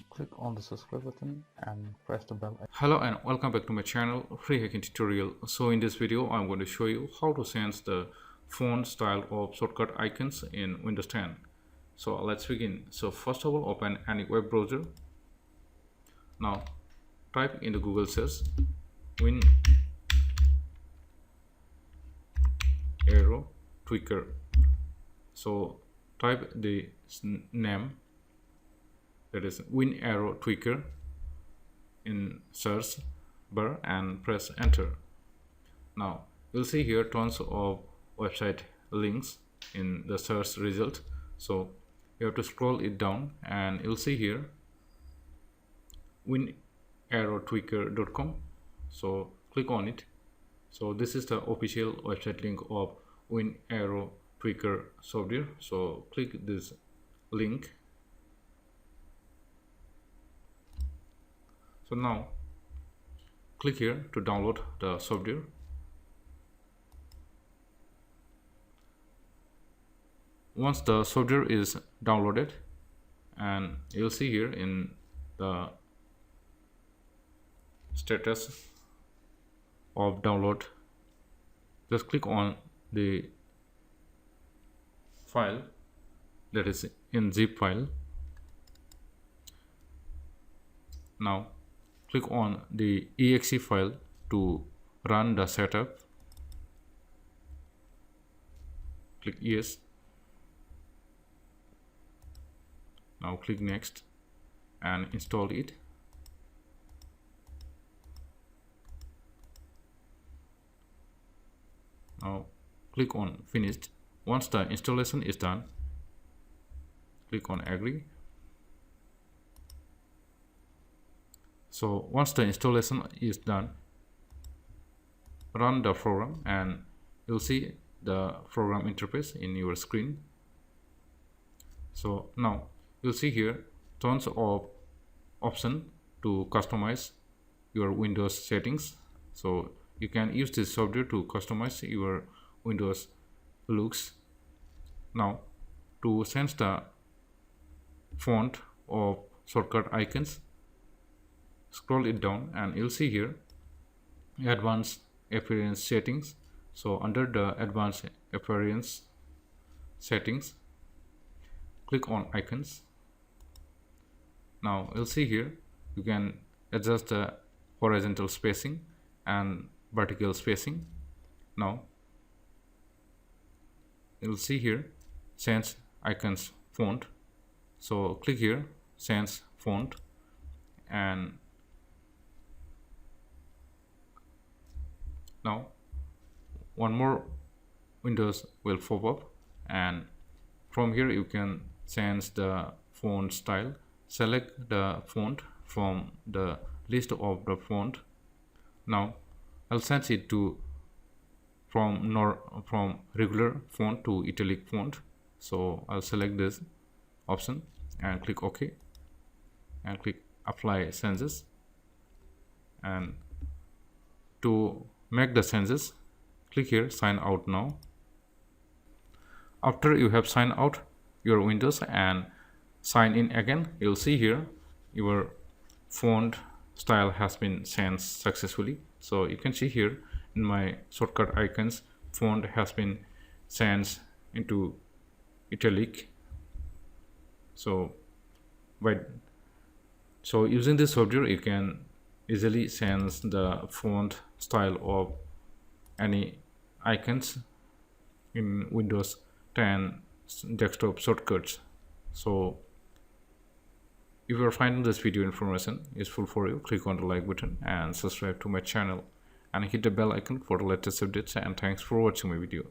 Click on the subscribe button and press the bell icon. Hello and welcome back to my channel, Free Hacking Tutorial. So in this video I'm going to show you how to change the font style of shortcut icons in Windows 10. So let's begin. So first of all, open any web browser. Now type in the Google search Win Arrow Tweaker. So type the name, that is Win Arrow Tweaker, in search bar and press enter. Now you'll see here tons of website links in the search result, so you have to scroll it down and you'll see here winarrowtweaker.com. so click on it. So this is the official website link of Win Arrow Tweaker software, so click this link. So now click here to download the software. Once the software is downloaded, and you'll see here in the status of download, just click on the file that is in zip file. Now click on the exe file to run the setup. Click yes. Now click next and install it. Now click on finished. Once the installation is done, click on agree. So once the installation is done, run the program and you'll see the program interface in your screen. So now you'll see here tons of options to customize your Windows settings. So you can use this software to customize your Windows looks. Now to change the font of shortcut icons, scroll it down and you'll see here advanced appearance settings. So under the advanced appearance settings, click on icons. Now you'll see here you can adjust the horizontal spacing and vertical spacing. Now you'll see here change icons font. So click here change font, and now one more windows will pop up, and from here you can change the font style. Select the font from the list of the font. Now I'll change it to from regular font to italic font. So I'll select this option and click OK and click apply changes. And to make the changes, click here sign out now. After you have signed out your Windows and sign in again, you'll see here your font style has been changed successfully. So you can see here in my shortcut icons, font has been changed into italic. So using this software you can easily change the font style of any icons in Windows 10 desktop shortcuts. So if you are finding this video information useful for you, click on the like button and subscribe to my channel and hit the bell icon for the latest updates, and thanks for watching my video.